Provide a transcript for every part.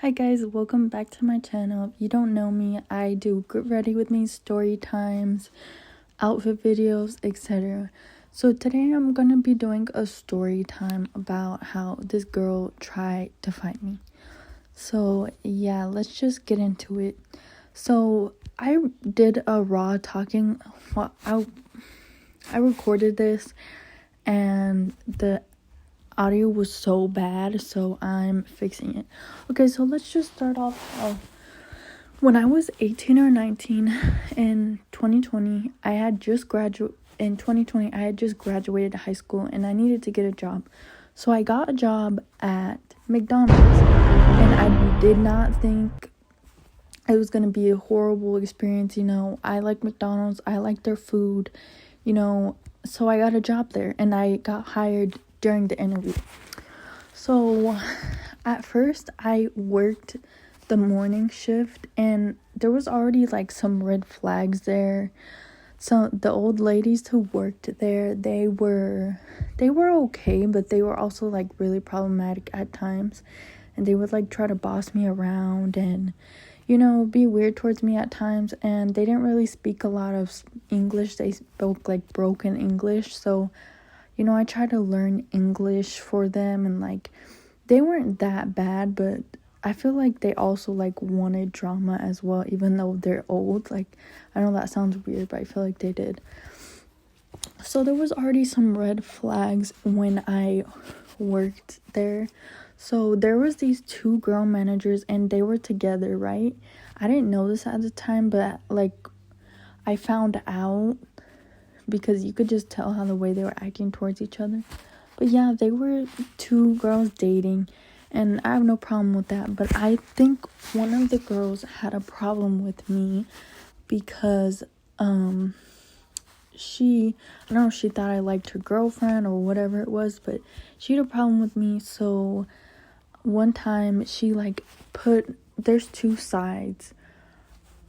Hi guys, welcome back to my channel. If you don't know me, I do Get Ready With Me story times, outfit videos, etc. So today I'm gonna be doing a story time about how this girl tried to fight me. So yeah, let's just get into it. So I did a raw talking. Well, I recorded this and the audio was so bad, so I'm fixing it. Okay, so let's just start off. When I was 18 or 19 in 2020, I had just graduated high school and I needed to get a job. So I got a job at McDonald's and I did not think it was going to be a horrible experience. I like McDonald's, I like their food, so I got a job there and I got hired during the interview. So at first I worked the morning shift and there was already like some red flags there. So the old ladies who worked there, they were okay, but they were also like really problematic at times, and they would like try to boss me around and be weird towards me at times. And they didn't really speak a lot of English. They spoke like broken English. So I tried to learn English for them, and like they weren't that bad, but I feel like they also like wanted drama as well, even though they're old. Like, I know that sounds weird, but I feel like they did. So there was already some red flags when I worked there. So there was these two girl managers and they were together, right? I didn't know this at the time, but like I found out because you could just tell how the way they were acting towards each other. But yeah, they were two girls dating, and I have no problem with that. But I think one of the girls had a problem with me because I don't know, she thought I liked her girlfriend or whatever it was, but she had a problem with me. So one time she like there's two sides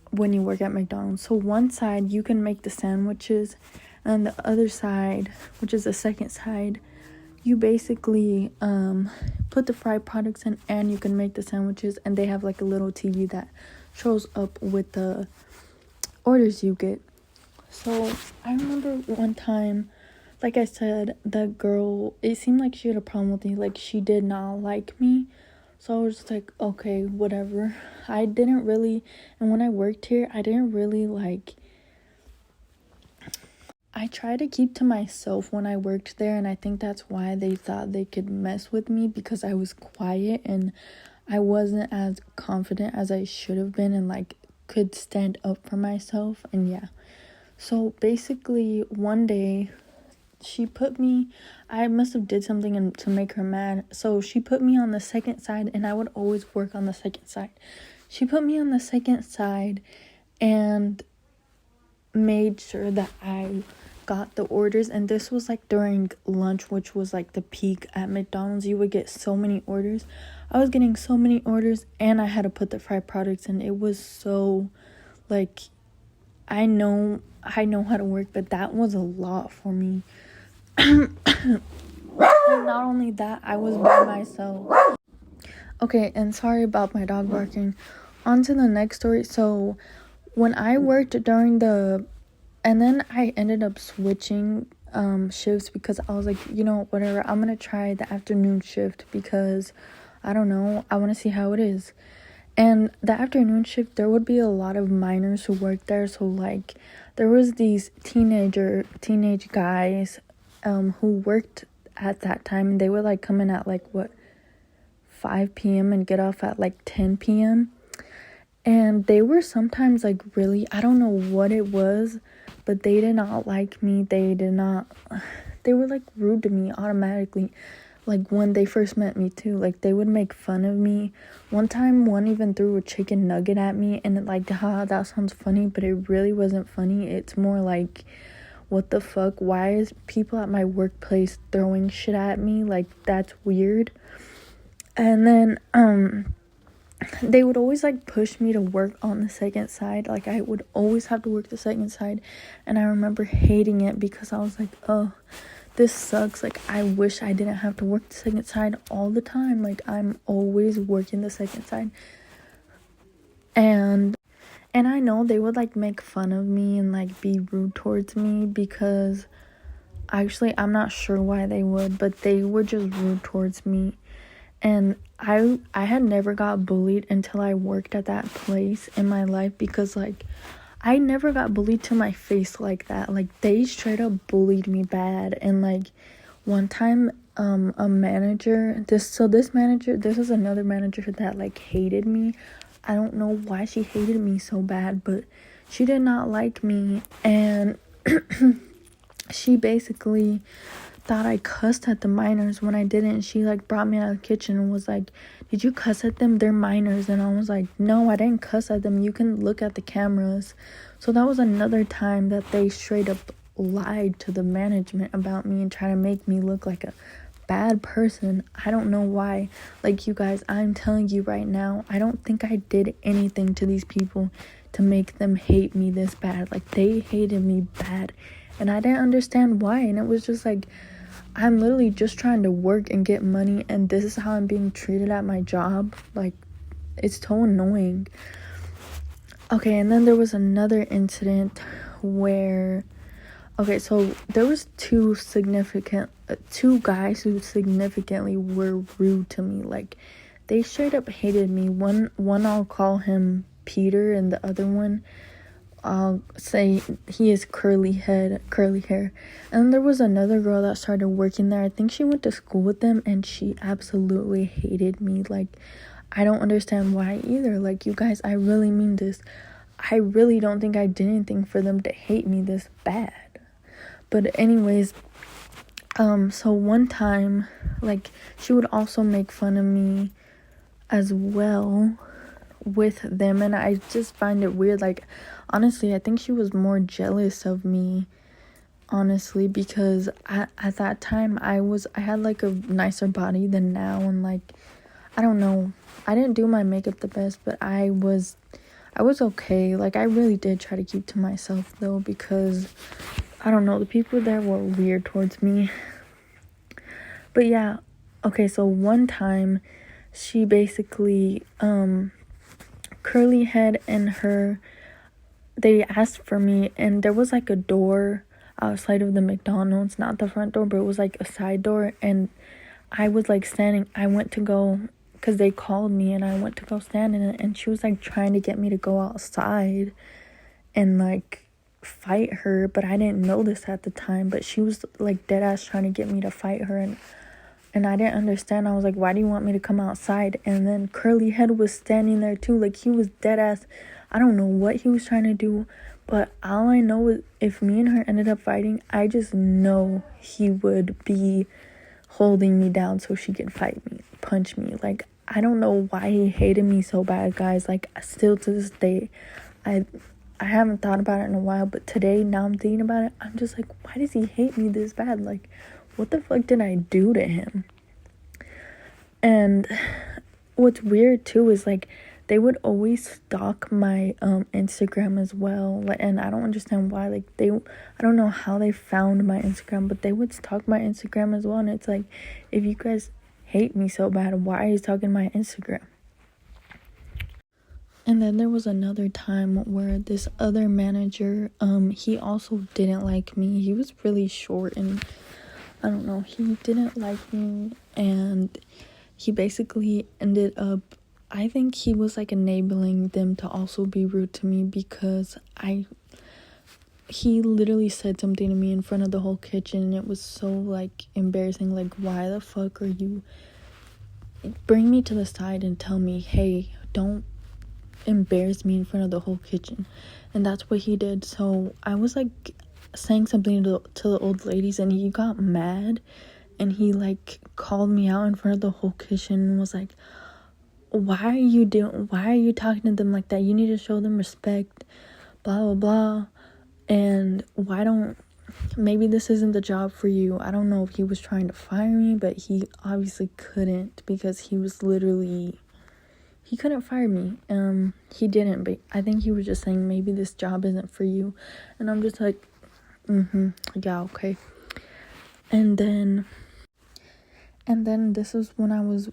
when you work at McDonald's. So one side you can make the sandwiches, and the other side, which is the second side, you basically put the fried products in and you can make the sandwiches, and they have like a little TV that shows up with the orders you get. So I remember one time, like I said, the girl, it seemed like she had a problem with me. Like, she did not like me. So I was just like, okay, whatever. And when I worked here, I didn't really I try to keep to myself when I worked there, and I think that's why they thought they could mess with me, because I was quiet and I wasn't as confident as I should have been and like could stand up for myself. And yeah, so basically one day I must have did something to make her mad, so she put me on the second side, and I would always work on the second side. She put me on the second side and made sure that I got the orders, and this was like during lunch, which was like the peak at McDonald's. You would get so many orders. I was getting so many orders, and I had to put the fried products in. It was so like, I know how to work, but that was a lot for me. And not only that, I was by myself. Okay, and sorry about my dog barking. On to the next story. So when I worked and then I ended up switching shifts, because I was like, whatever, I'm gonna try the afternoon shift because I don't know, I want to see how it is. And the afternoon shift, there would be a lot of minors who worked there. So like there was these teenage guys who worked at that time, and they would like come in at like 5 p.m. and get off at like 10 p.m. And they were sometimes like really, I don't know what it was, but they did not like me. They were like rude to me automatically. Like when they first met me too, like they would make fun of me. One time, one even threw a chicken nugget at me, and it like, that sounds funny, but it really wasn't funny. It's more like, what the fuck? Why is people at my workplace throwing shit at me? Like, that's weird. And then they would always like push me to work on the second side. Like, I would always have to work the second side, and I remember hating it because I was like, oh, this sucks. Like, I wish I didn't have to work the second side all the time. Like, I'm always working the second side. And I know they would, like, make fun of me and, like, be rude towards me because actually, I'm not sure why they would, but they were just rude towards me. And I had never got bullied until I worked at that place in my life because, like, I never got bullied to my face like that. Like, they straight up bullied me bad. And, like, one time, a manager, this is another manager that, like, hated me. I don't know why she hated me so bad, but she did not like me. And she basically thought I cussed at the minors when I didn't. She, like, brought me out of the kitchen and was like, did you cuss at them? They're minors. And I was like, no, I didn't cuss at them. You can look at the cameras. So that was another time that they straight up lied to the management about me and tried to make me look like a bad person. I don't know why. Like, you guys, I'm telling you right now, I don't think I did anything to these people to make them hate me this bad. Like, they hated me bad. And I didn't understand why. And it was just like, I'm literally just trying to work and get money, and this is how I'm being treated at my job. Like, it's so annoying. Okay, and then there was another incident where, okay, so there was two guys who significantly were rude to me. Like, they straight up hated me. One I'll call him Peter, and the other one I'll say he has curly hair. And then there was another girl that started working there. I think she went to school with them, and she absolutely hated me. Like, I don't understand why either. Like, you guys, I really mean this. I really don't think I did anything for them to hate me this bad. But anyways, so one time, like, she would also make fun of me as well with them, and I just find it weird. Like, honestly, I think she was more jealous of me, honestly, because at that time I had like a nicer body than now, and like, I don't know, I didn't do my makeup the best, but I was okay. Like, I really did try to keep to myself though, because I don't know, the people there were weird towards me. But yeah, okay, so one time she basically curly head and her, they asked for me, and there was like a door outside of the McDonald's, not the front door, but it was like a side door, and I was like standing, I went to go, because they called me, and I went to go stand in it, and she was like trying to get me to go outside and like fight her, but I didn't know this at the time, but she was like dead ass trying to get me to fight her, and I didn't understand. I was like, why do you want me to come outside? And then curly head was standing there too. Like, he was dead ass. I don't know what he was trying to do, but all I know is if me and her ended up fighting, I just know he would be holding me down so she could fight me, punch me. Like, I don't know why he hated me so bad, guys. Like, still to this day, I haven't thought about it in a while, but today, now I'm thinking about it, I'm just like, why does he hate me this bad? Like, what the fuck did I do to him? And what's weird too is, like, they would always stalk my Instagram as well. Like, and I don't understand why. Like, I don't know how they found my Instagram, but they would stalk my Instagram as well. And it's like, if you guys hate me so bad, why are you stalking my Instagram? And then there was another time where this other manager, he also didn't like me. He was really short, and I don't know, he didn't like me, and he basically ended up, I think he was like enabling them to also be rude to me, because he literally said something to me in front of the whole kitchen, and it was so like embarrassing. Like, why the fuck are you, bring me to the side and tell me, hey, don't embarrass me in front of the whole kitchen. And that's what he did. So I was like saying something to the old ladies, and he got mad, and he like called me out in front of the whole kitchen and was like, why are you talking to them like that? You need to show them respect, blah blah blah. And maybe this isn't the job for you. I don't know if he was trying to fire me, but he obviously couldn't, because he couldn't fire me. He didn't, but I think he was just saying, maybe this job isn't for you. And I'm just like, yeah, okay. And then this is when I was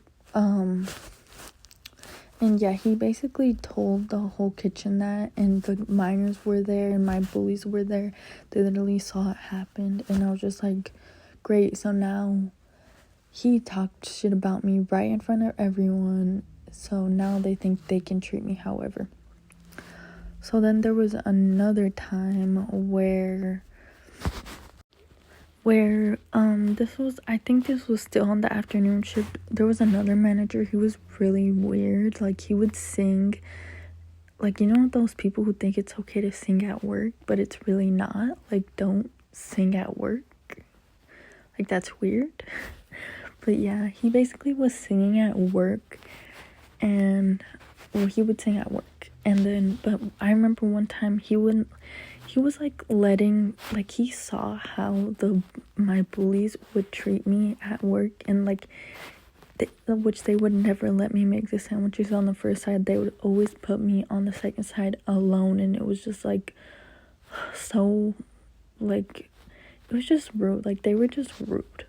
and yeah, he basically told the whole kitchen that, and the minors were there and my bullies were there. They literally saw it happen, and I was just like, great. So now he talked shit about me right in front of everyone, so now they think they can treat me however. So then there was another time where I think this was still on the afternoon shift. There was another manager. He was really weird. Like, he would sing, like, you know those people who think it's okay to sing at work, but it's really not. Like, don't sing at work. Like, that's weird. But yeah, he basically was singing at work, and he would sing at work, and then, but I remember one time he was like letting, like, he saw how my bullies would treat me at work, and like which they would never let me make the sandwiches on the first side. They would always put me on the second side alone, and it was just like so, like, it was just rude. Like, they were just rude.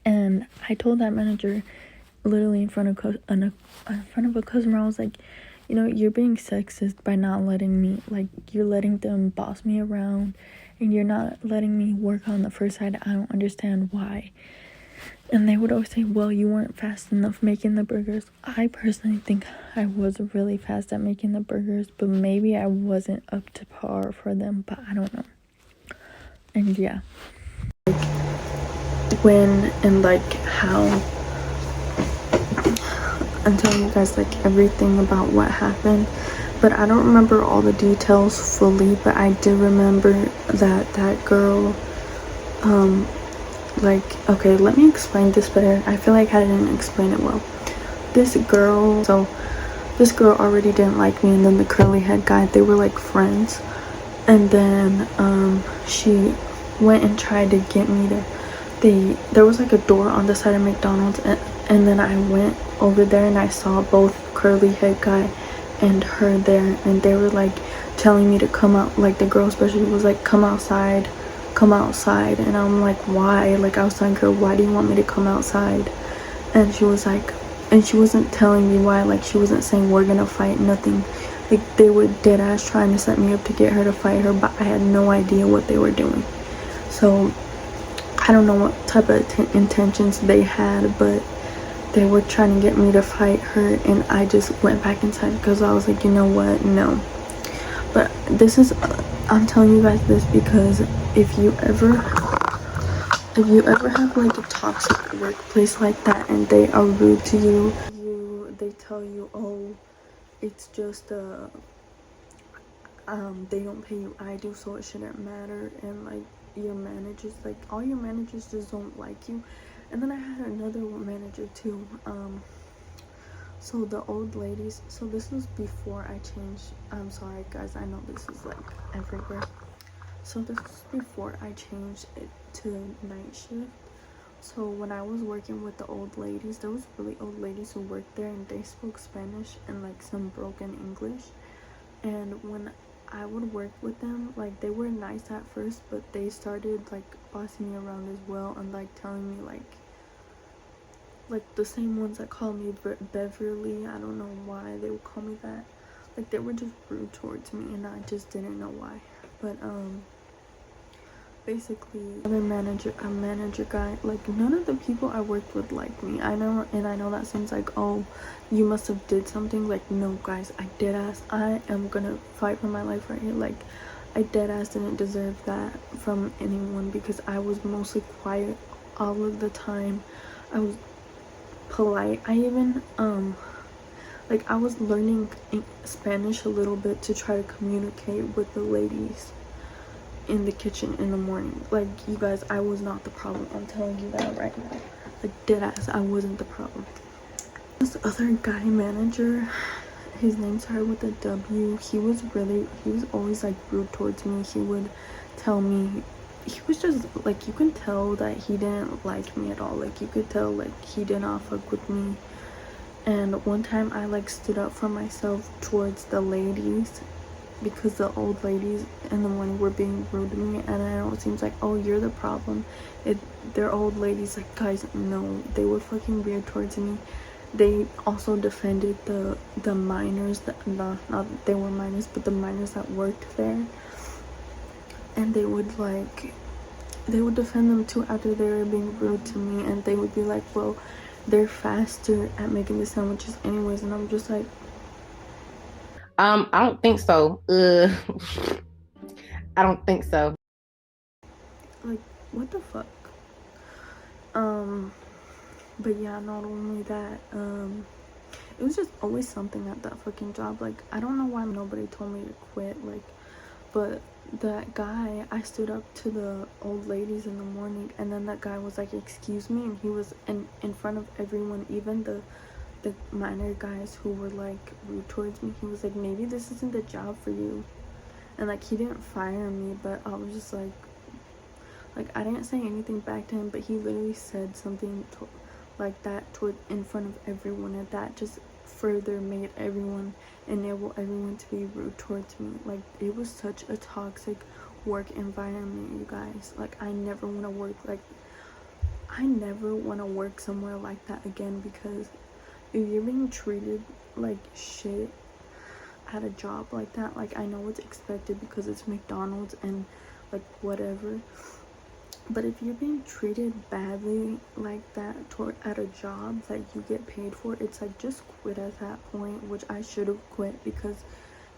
And I told that manager literally in front of a customer, I was like, you know, you're being sexist by not letting me, like, you're letting them boss me around, and you're not letting me work on the first side. I don't understand why. And they would always say, well, you weren't fast enough making the burgers. I personally think I was really fast at making the burgers, but maybe I wasn't up to par for them, but I don't know. And yeah, when and like how, I'm telling you guys like everything about what happened, but I don't remember all the details fully. But I do remember that girl, like, okay, let me explain this better. I feel like I didn't explain it well. This girl already didn't like me, and then the curly head guy, they were like friends, and then she went and tried to get me to, there was like a door on the side of McDonald's, and then I went over there and I saw both curly head guy and her there, and they were like telling me to come out, like the girl especially was like, come outside, and I'm like, why? Like, I was telling her, why do you want me to come outside? And she was like, and she wasn't telling me why. Like, she wasn't saying we're gonna fight, nothing. Like, they were dead ass trying to set me up to get her to fight her, but I had no idea what they were doing. So I don't know what type of intentions they had, but they were trying to get me to fight her, and I just went back inside because I was like, you know what, no. But this is, I'm telling you guys this because if you ever have like a toxic workplace like that and they are rude to you, they tell you, oh, it's just they don't pay you, I do, so it shouldn't matter, and like your managers, like all your managers just don't like you. And then I had another manager too, so the old ladies, so this was before I changed, I'm sorry guys, I know this is like everywhere. So this is before I changed it to night shift. So when I was working with the old ladies, there was really old ladies who worked there, and they spoke Spanish and like some broken English. And when I would work with them, like, they were nice at first, but they started like bossing me around as well, and like telling me like the same ones that called me Beverly, I don't know why they would call me that. Like, they were just rude towards me, and I just didn't know why. But basically, a manager guy, like, none of the people I worked with liked me. I know that seems like, oh, you must have did something. Like, no guys, I dead ass, I am gonna fight for my life right here. Like, I dead ass didn't deserve that from anyone, because I was mostly quiet all of the time. I was polite. I even like, I was learning Spanish a little bit to try to communicate with the ladies in the kitchen in the morning. Like, you guys, I was not the problem. I'm telling you that right now. Like, dead ass, I wasn't the problem. This other guy manager, his name started with a W. He was always like rude towards me. He would tell me, he was just like, you can tell that he didn't like me at all. Like, you could tell like he did not fuck with me. And one time I like stood up for myself towards the ladies, because the old ladies in the morning were being rude to me, and I know it seems like, oh, you're the problem. They're old ladies. Like, guys, no, they were fucking weird towards me. They also defended the minors that, not that they were minors, but the minors that worked there, and they would defend them too after they were being rude to me, and they would be like, well, they're faster at making the sandwiches anyways, and I'm just like, I don't think so. I don't think so. like, what the fuck? But yeah, not only that, it was just always something at that fucking job. Like, I don't know why nobody told me to quit, like, but that guy, I stood up to the old ladies in the morning, and then that guy was like, excuse me, and he was in front of everyone, even the minor guys who were like rude towards me. He was like, maybe this isn't the job for you, and like, he didn't fire me, but I was just like I didn't say anything back to him, but he literally said something like that in front of everyone, and that just further made enable everyone to be rude towards me. Like, it was such a toxic work environment, you guys. Like, I never want to work somewhere like that again, because if you're being treated like shit at a job like that, like, I know it's expected because it's McDonald's and like whatever, but if you're being treated badly like that at a job that you get paid for, it's like, just quit at that point, which I should have quit, because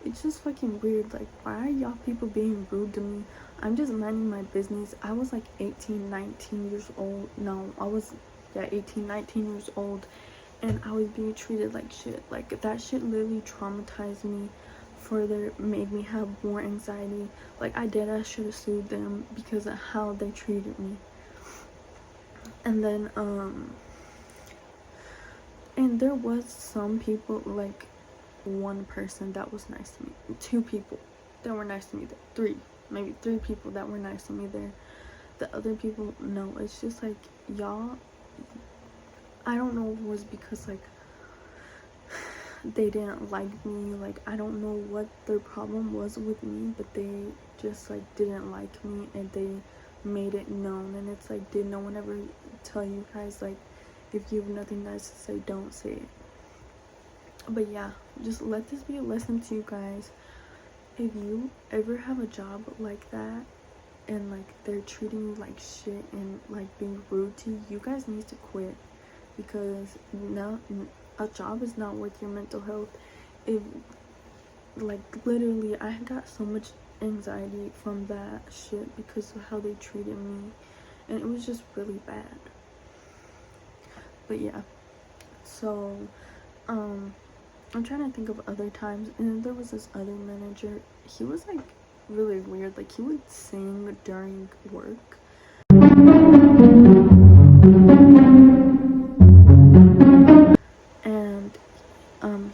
it's just fucking weird. Like, why are y'all people being rude to me? I'm just minding my business. I was like 18, 19 years old. No, I was, yeah, 18, 19 years old, and I was being treated like shit. Like, that shit literally traumatized me further, made me have more anxiety. Like, I should have sued them because of how they treated me. And then and there was some people, like one person that was nice to me, two people that were nice to me there, maybe three people that were nice to me there. The other people, no. It's just like, y'all, I don't know if it was because like they didn't like me. Like, I don't know what their problem was with me, but they just like didn't like me, and they made it known. And it's like, did no one ever tell you guys, like, if you have nothing nice to say, don't say it? But yeah, just let this be a lesson to you guys. If you ever have a job like that, and like they're treating you like shit and like being rude to you, you guys need to quit, because no, a job is not worth your mental health. If, like, literally, I got so much anxiety from that shit because of how they treated me, and it was just really bad. But yeah, so I'm trying to think of other times, and there was this other manager. He was like really weird. Like, he would sing during work. And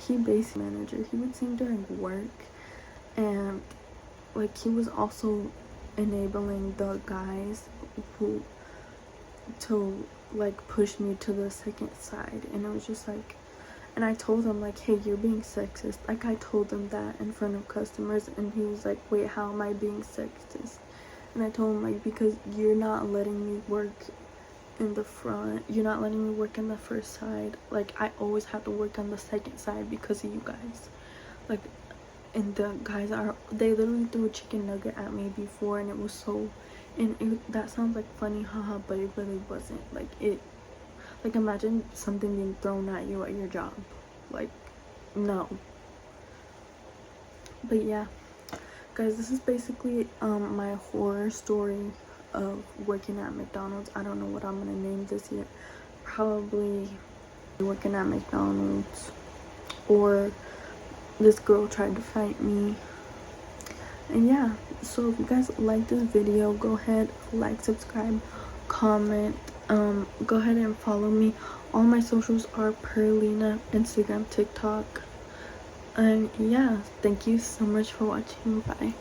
he basically manager, he would sing during work, and like, he was also enabling the guys who to like push me to the second side. And it was just like, and I told him like, hey, you're being sexist. Like, I told him that in front of customers, and he was like, wait, how am I being sexist? And I told him, like, because you're not letting me work in the front, you're not letting me work in the first side. Like, I always have to work on the second side because of you guys. Like, and the guys they literally threw a chicken nugget at me before, and it was so, and that sounds like funny, haha, but it really wasn't. Like, imagine something being thrown at you at your job. Like, no. But yeah, guys, this is basically my horror story of working at McDonald's. I don't know what I'm gonna name this yet. Probably working at McDonald's, or this girl tried to fight me. And yeah, so if you guys like this video, go ahead, like, subscribe, comment, go ahead and follow me. All my socials are Perlina, Instagram, TikTok. And yeah, thank you so much for watching. Bye.